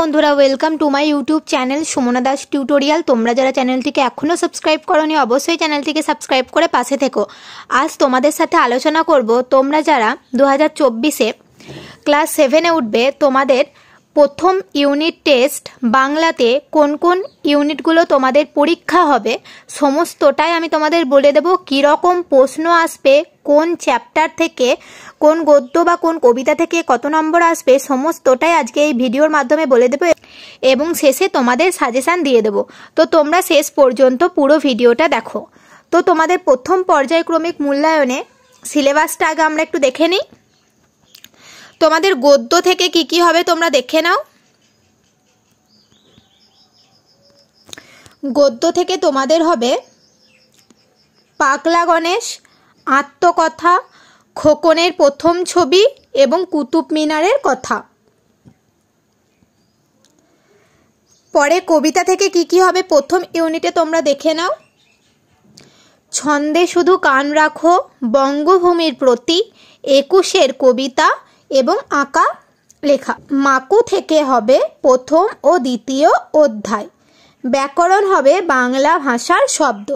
বন্ধুরা welcome to my YouTube channel Sumana Das tutorial. তোমরা যারা চ্যানেলটিকে এখনও সাবস্ক্রাইব করোনি অবশ্যই চ্যানেলটিকে সাবস্ক্রাইব করে পাশে থেকো। আজ তোমাদের সাথে আলোচনা করব তোমরা যারা 2024-এ ক্লাস 7-এ উঠবে তোমাদের প্রথম ইউনিট টেস্ট বাংলাতে কোন কোন ইউনিটগুলো তোমাদের পরীক্ষা হবে সমস্তটাই আমি তোমাদের বলে দেব। কীরকম প্রশ্ন আসবে, কোন চ্যাপ্টার থেকে, কোন গদ্য বা কোন কবিতা থেকে কত নম্বর আসবে সমস্তটাই আজকে এই ভিডিওর মাধ্যমে বলে দেব এবং শেষে তোমাদের সাজেশান দিয়ে দেব। তো তোমরা শেষ পর্যন্ত পুরো ভিডিওটা দেখো। তো তোমাদের প্রথম পর্যায়ক্রমিক মূল্যায়নে সিলেবাসটা আগে আমরা একটু দেখে নিই। তোমাদের গদ্য থেকে কি কি হবে তোমরা দেখে নাও। গদ্য থেকে তোমাদের হবে পাগলা গণেশ, আত্মকথা, খোকনের প্রথম ছবি এবং কুতুব মিনারের কথা। পরে কবিতা থেকে কি কি হবে প্রথম ইউনিটে তোমরা দেখে নাও। ছন্দে শুধু কান রাখো, বঙ্গভূমির প্রতি, 21-এর কবিতা এবং আঁকা লেখা। মাকু থেকে হবে প্রথম ও দ্বিতীয় অধ্যায়। ব্যাকরণ হবে বাংলা ভাষার শব্দ।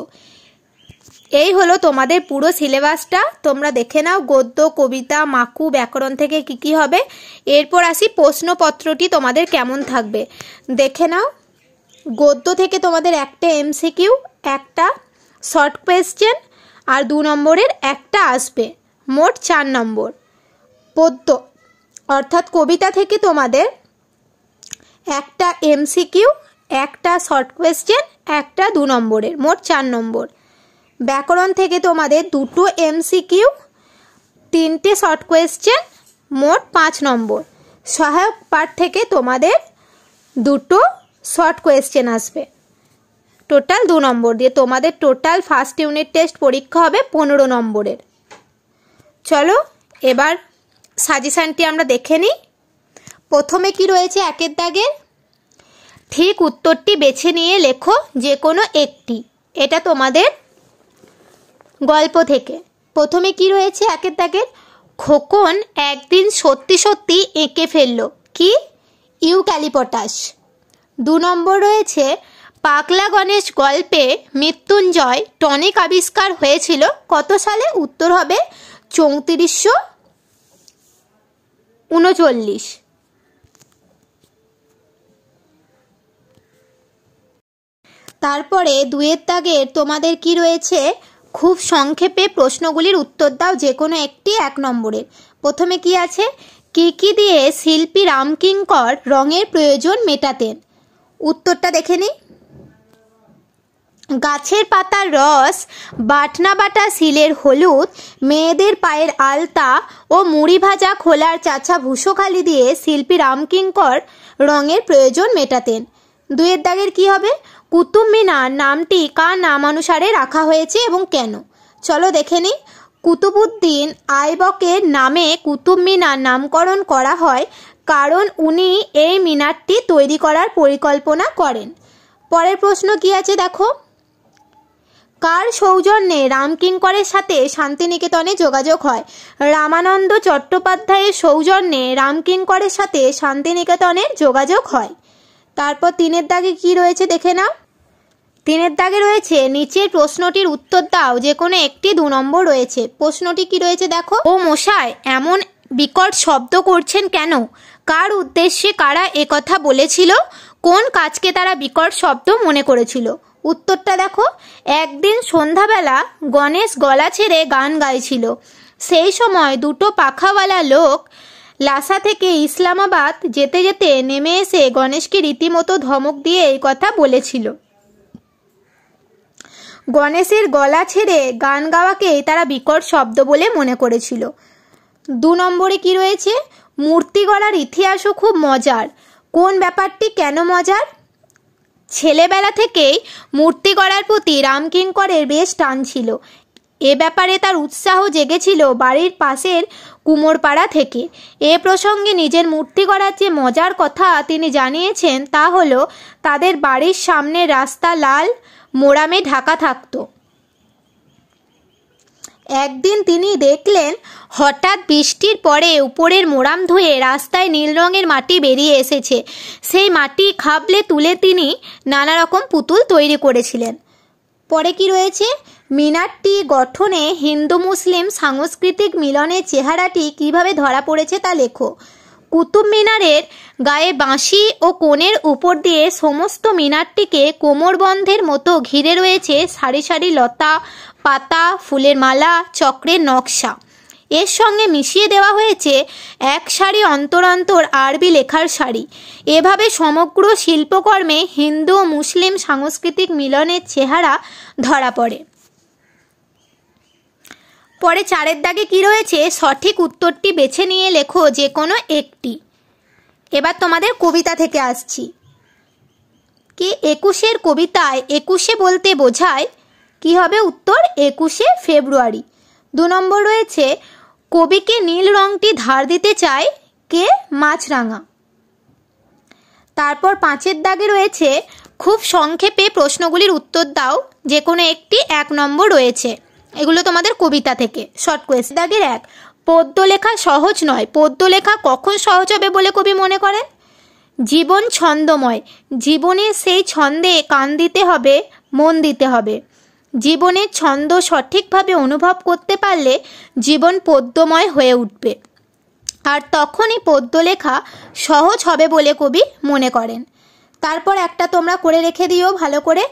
এই হলো তোমাদের পুরো সিলেবাসটা, তোমরা দেখে নাও। গদ্য, কবিতা, মাকু, ব্যাকরণ থেকে কি কি হবে। এরপর আসি প্রশ্নপত্রটি তোমাদের কেমন থাকবে দেখে নাও। গদ্য থেকে তোমাদের একটা এমসিকিউ, একটা শর্ট কোয়েশ্চেন আর 2 নম্বরের একটা আসবে, মোট 4 নম্বর। পদ্য অর্থাৎ কবিতা থেকে তোমাদের একটা এমসিকিউ, একটা শর্ট কোয়েশ্চেন, একটা 2 নম্বরের, মোট 4 নম্বর। ব্যাকরণ থেকে তোমাদের 2টো এমসিকিউ, 3টে শর্ট কোয়েশ্চেন, মোট 5 নম্বর। সহায়ক পাঠ থেকে তোমাদের 2টো শর্ট কোয়েশ্চেন আসবে, টোটাল 2 নম্বর দিয়ে তোমাদের টোটাল ফার্স্ট ইউনিট টেস্ট পরীক্ষা হবে 15 নম্বরের। চলো এবার সাজেশানটি আমরা দেখে নিই। প্রথমে কি রয়েছে একের দাগের, ঠিক উত্তরটি বেছে নিয়ে লেখো যে কোনো একটি। এটা তোমাদের গল্প থেকে। প্রথমে কি রয়েছে একের দাগের, খোকন একদিন সত্যি সত্যি এঁকে ফেলল কি, ইউক্যালিপটাস। 2 নম্বর রয়েছে পাগলা গণেশ গল্পে মৃত্যুঞ্জয় টনিক আবিষ্কার হয়েছিল কত সালে, উত্তর হবে 3439। তারপরে 2-এর দাগের তোমাদের কি রয়েছে, খুব সংক্ষেপে প্রশ্নগুলির উত্তর দাও যে কোনো একটি 1 নম্বরের। প্রথমে কি আছে, কি কি দিয়ে শিল্পী রামকিঙ্কর রঙের প্রয়োজন মেটাতেন, উত্তরটা দেখে নিই। গাছের পাতার রস, বাটনা বাটা শিলের হলুদ, মেয়েদের পায়ের আলতা ও মুড়ি ভাজা খোলার চাচা ভূষোখালি দিয়ে শিল্পী রামকিঙ্কর রঙের প্রয়োজন মেটাতেন। 2-এর দাগের কি হবে, কুতুব মিনার নামটি কার নামানুসারে রাখা হয়েছে এবং কেন। চলো দেখে নিই। কুতুবউদ্দিন আইবকের নামে কুতুব মিনার নামকরণ করা হয় কারণ উনি এই মিনারটি তৈরি করার পরিকল্পনা করেন। পরের প্রশ্ন কি আছে দেখো, কার সৌজন্যে রামকিঙ্করের সাথে শান্তিনিকেতনে যোগাযোগ হয়, রামানন্দ চট্টোপাধ্যায়ের সৌজন্যে রামকিঙ্করের সাথে শান্তিনিকেতনের যোগাযোগ হয়। তারপর 3-এর দাগে কি রয়েছে দেখে নাও। 3-এর দাগে রয়েছে নিচের প্রশ্নটির উত্তর দাও যে কোনো একটি 2 নম্বর রয়েছে। প্রশ্নটি কি রয়েছে দেখো, ও মশাই এমন বিকট শব্দ করছেন কেন, কার উদ্দেশ্যে কারা একথা বলেছিল, কোন কাজকে তারা বিকট শব্দ মনে করেছিল। উত্তরটা দেখো, একদিন সন্ধ্যাবেলা গণেশ গলা ছেড়ে গান গাইছিল, সেই সময় 2টো পাখাওয়ালা লোক লাসা থেকে ইসলামাবাদ যেতে যেতে নেমে এসে গণেশকে রীতিমতো ধমক দিয়ে এই কথা বলেছিল। গণেশের গলা ছেড়ে গান গাওয়াকেই তারা বিকট শব্দ বলে মনে করেছিল। 2 নম্বরে কি রয়েছে, মূর্তি গড়ার ইতিহাসও খুব মজার, কোন ব্যাপারটি কেন মজার। ছেলেবেলা থেকেই মূর্তি গড়ার প্রতি রামকিঙ্করের বেশ টান ছিল, এ ব্যাপারে তার উৎসাহ জেগেছিল বাড়ির পাশের কুমোরপাড়া থেকে। এ প্রসঙ্গে নিজের মূর্তি গড়ার যে মজার কথা তিনি জানিয়েছেন তা হলো তাদের বাড়ির সামনে রাস্তা লাল মোড়ামে ঢাকা থাকতো। একদিন তিনি দেখলেন হঠাৎ বৃষ্টির পরে উপরের মোড়াম ধুয়ে রাস্তায় নীল রঙের মাটি বেরিয়ে এসেছে। সেই মাটি খাবলে তুলে তিনি নানা রকম পুতুল তৈরি করেছিলেন। পরে কি রয়েছে, মিনারটি গঠনে হিন্দু মুসলিম সাংস্কৃতিক মিলনের চেহারাটি কিভাবে ধরা পড়েছে তা লেখো। কুতুব মিনারের গায়ে বাঁশি ও কোণের উপর দিয়ে সমস্ত মিনারটিকে কোমরবন্ধের মতো ঘিরে রয়েছে সারি সারি লতা পাতা, ফুলের মালা, চক্রের নকশা। এর সঙ্গে মিশিয়ে দেওয়া হয়েছে এক সারি অন্তর অন্তর আরবি লেখার সারি। এভাবে সমগ্র শিল্পকর্মে হিন্দু ও মুসলিম সাংস্কৃতিক মিলনের চেহারা ধরা পড়ে। পরে 4 দাগে কি রয়েছে, সঠিক উত্তরটি বেছে নিয়ে লেখো যে কোনো একটি। এবার তোমাদের কবিতা থেকে আসছি। কি 21-এর কবিতায় 21 বলতে বোঝায় কি হবে উত্তর, 21শে ফেব্রুয়ারি। 2 নম্বর রয়েছে, কবিকে নীল রংটি ধার দিতে চায় কে, মাছরাঙা। তারপর 5-এর দাগে রয়েছে, খুব সংক্ষেপে প্রশ্নগুলির উত্তর দাও, যে কোনো একটি 1 নম্বর রয়েছে। এগুলো তোমাদের কবিতা থেকে শর্ট কোয়েশ্চেন। দাগের 1, পদ্য লেখা সহজ নয়। পদ্য লেখা কখন সহজ হবে বলে কবি মনে করেন? জীবন ছন্দময়, জীবনের সেই ছন্দে কান দিতে হবে, মন দিতে হবে। জীবনের ছন্দ সঠিকভাবে অনুভব করতে পারলে জীবন পদ্যময় হয়ে উঠবে, আর তখনই পদ্য লেখা সহজ হবে বলে কবি মনে করেন। তারপর একটা তোমরা করে রেখে দিও ভালো করে,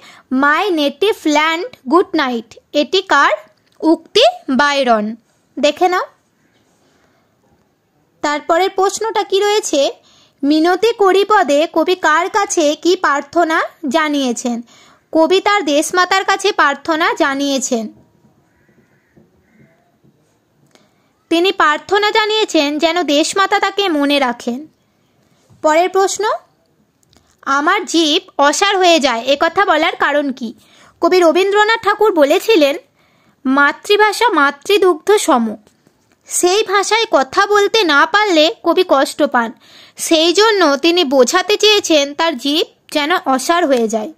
মাই নেটিভ ল্যান্ড গুড নাইট। এটি কার উক্তি? বাইরন। দেখে নাও। তারপরের প্রশ্নটা কি রয়েছে, মিনতি করি পদে কবি কার কাছে কি প্রার্থনা জানিয়েছেন? কবি তার দেশমাতার কাছে প্রার্থনা জানিয়েছেন। তিনি প্রার্থনা জানিয়েছেন যেন দেশমাতা তাকে মনে রাখেন। পরের প্রশ্ন, আমার জীব অসাড় হয়ে যায়, একথা বলার কারণ কি? কবি রবীন্দ্রনাথ ঠাকুর বলেছিলেন, মাতৃভাষা মাতৃদুগ্ধ সম। সেই ভাষায় কথা বলতে না পারলে কবি কষ্ট পান, সেই জন্য তিনি বোঝাতে চেয়েছেন তার জীব যেন অসাড় হয়ে যায়।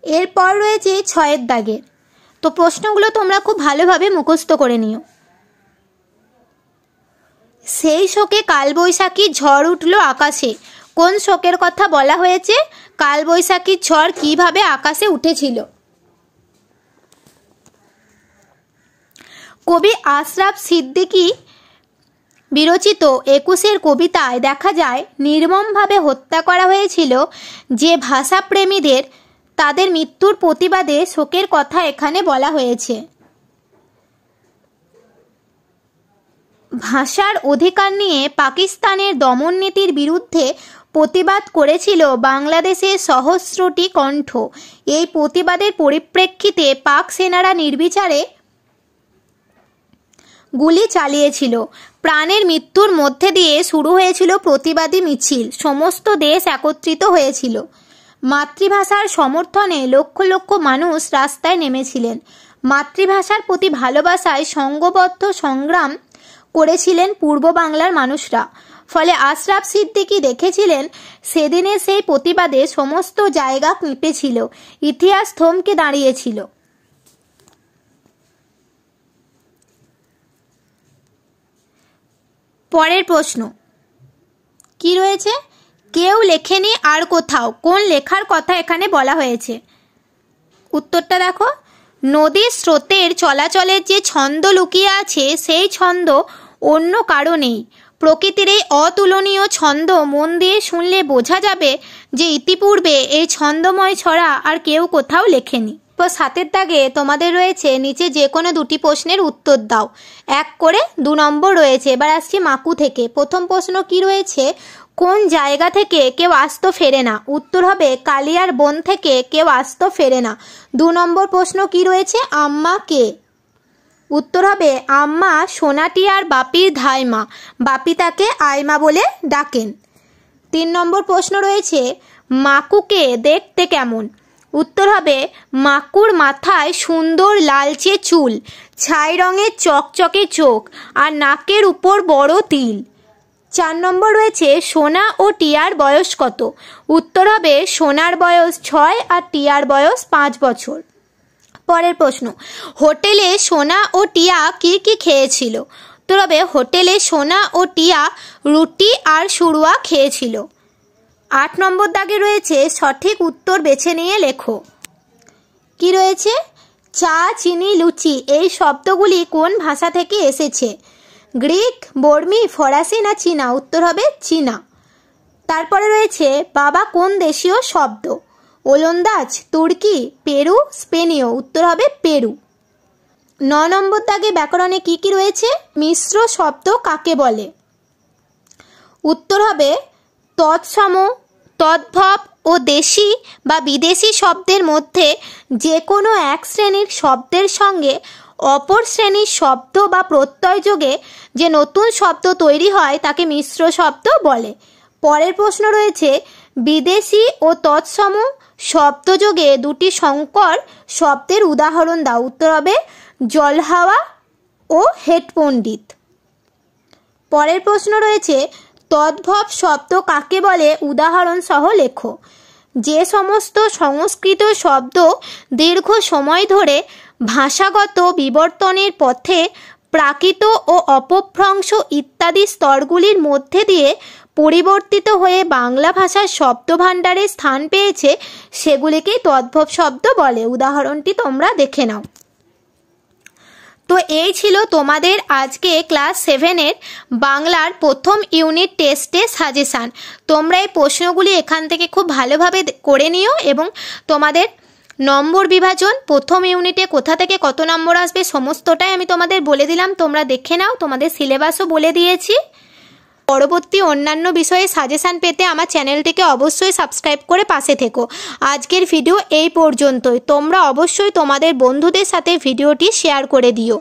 এরপর রয়েছে 6-এর দাগের। তো প্রশ্নগুলো তোমরা খুব ভালোভাবে মুখস্থ করে নিও। সেই শোকে কালবৈশাখী ঝড় উঠল আকাশে। কোন শোকের কথা বলা হয়েছে? কালবৈশাখীর ঝড় কিভাবে আকাশে উঠেছিল? কবি আশরাফ সিদ্দিকী বিরচিত 21-এর কবিতায় দেখা যায় নির্মমভাবে হত্যা করা হয়েছিল যে ভাষাপ্রেমীদের, তাদের মৃত্যুর প্রতিবাদে শোকের কথা এখানে বলা হয়েছে। ভাষার অধিকার নিয়ে পাকিস্তানের দমন নীতির বিরুদ্ধে প্রতিবাদ করেছিল বাংলাদেশের সহস্রটি কণ্ঠ। এই প্রতিবাদের পরিপ্রেক্ষিতে পাক সেনারা নির্বিচারে গুলি চালিয়েছিল। প্রাণের মৃত্যুর মধ্যে দিয়ে শুরু হয়েছিল প্রতিবাদী মিছিল। সমস্ত দেশ একত্রিত হয়েছিল। মাতৃভাষার সমর্থনে লক্ষ লক্ষ মানুষ রাস্তায় নেমেছিলেন। মাতৃভাষার প্রতি ভালোবাসায় সংঘবদ্ধ সংগ্রাম করেছিলেন পূর্ব বাংলার মানুষরা। ফলে আশরাফ সিদ্দিকী দেখেছিলেন সেদিনের সেই প্রতিবাদে সমস্ত জায়গা কেঁপেছিল, ইতিহাস থমকে দাঁড়িয়েছিল। পরের প্রশ্ন কি রয়েছে, কেউ লেখেনি আর কোথাও। কোন লেখার কথা এখানে বলা হয়েছে? উত্তরটা দেখো, নদীর স্রোতের চলাচলের যে ছন্দ লুকিয়ে আছে সেই ছন্দ অন্য কারো নেই। প্রকৃতির এই অতুলনীয় ছন্দ মন দিয়ে শুনলে বোঝা যাবে যে ইতিপূর্বে এই ছন্দময় ছড়া আর কেউ কোথাও লেখেনি। 7-এর দাগে তোমাদের রয়েছে নিচে যে কোনো 2টি প্রশ্নের উত্তর দাও, 1 করে 2 নম্বর রয়েছে। এবার আসছি মাকু থেকে। প্রথম প্রশ্ন কি রয়েছে, কোন জায়গা থেকে কেউ আস্ত ফেরে না? উত্তর হবে কালিয়ার বন থেকে কেউ আস্ত ফেরে না। 2 নম্বর প্রশ্ন কি রয়েছে, আম্মা কে? উত্তর হবে আম্মা সোনাটিয়ার বাপির ধাইমা, বাপি তাকে আইমা বলে ডাকেন। 3 নম্বর প্রশ্ন রয়েছে, মাকুকে দেখতে কেমন? উত্তর হবে মাকুর মাথায় সুন্দর লালচে চুল, ছাই রঙের চকচকে চোখ আর নাকের উপর বড় তিল। 4 নম্বর রয়েছে, সোনা ও টিয়ার বয়স কত? উত্তর হবে সোনার বয়স 6 আর টিয়ার বয়স 5 বছর। পরের প্রশ্ন, হোটেলে সোনা ও টিয়া কি কি খেয়েছিল? উত্তর হবে হোটেলে সোনা ও টিয়া রুটি আর শুরুয়া খেয়েছিল। 8 নম্বর দাগে রয়েছে সঠিক উত্তর বেছে নিয়ে লেখো। কি রয়েছে? চা, চিনি, লুচি এই শব্দগুলি কোন ভাষা থেকে এসেছে? গ্রিক, বর্মী, ফরাসি না চীনা? উত্তর হবে চীনা। তারপরে রয়েছে বাবা কোন দেশীয় শব্দ? ওলন্দাজ, তুর্কি, পেরু, স্পেনীয়? উত্তর হবে পেরু। 9 নম্বর দাগে ব্যাকরণে কি কি রয়েছে? মিশ্র শব্দ কাকে বলে? উত্তর হবে তৎসম, তদ্ভব ও দেশি বা বিদেশি শব্দের মধ্যে যে কোনো এক শ্রেণীর শব্দের সঙ্গে অপর শ্রেণীর শব্দ বা প্রত্যয় যোগে যে নতুন শব্দ তৈরি হয় তাকে মিশ্র শব্দ বলে। পরের প্রশ্ন রয়েছে বিদেশি ও তৎসম শব্দযোগে দুটি সংকর শব্দের উদাহরণ দাও। উত্তর হবে জলহাওয়া ও হেড পণ্ডিত। পরের প্রশ্ন রয়েছে তদ্ভব শব্দ কাকে বলে? উদাহরণ সহ লেখো। যে সমস্ত সংস্কৃত শব্দ দীর্ঘ সময় ধরে ভাষাগত বিবর্তনের পথে প্রাকৃত ও অপভ্রংশ ইত্যাদি স্তরগুলির মধ্যে দিয়ে পরিবর্তিত হয়ে বাংলা ভাষার শব্দভাণ্ডারে স্থান পেয়েছে সেগুলিকেই তদ্ভব শব্দ বলে। উদাহরণটি তোমরা দেখে নাও। তো এই ছিল তোমাদের আজকে ক্লাস 7-এর বাংলার প্রথম ইউনিট টেস্টের সাজেশান। তোমরা এই প্রশ্নগুলি এখান থেকে খুব ভালোভাবে করে নিও এবং তোমাদের নম্বর বিভাজন প্রথম ইউনিটে কোথা থেকে কত নম্বর আসবে সমস্তটাই আমি তোমাদের বলে দিলাম, তোমরা দেখে নাও। তোমাদের সিলেবাসও বলে দিয়েছি। পরবর্তী অন্যান্য বিষয়ে সাজেশান পেতে আমার চ্যানেলটিকে অবশ্যই সাবস্ক্রাইব করে পাশে থেকো। আজকের ভিডিও এই পর্যন্তই। তোমরা অবশ্যই তোমাদের বন্ধুদের সাথে ভিডিওটি শেয়ার করে দিও।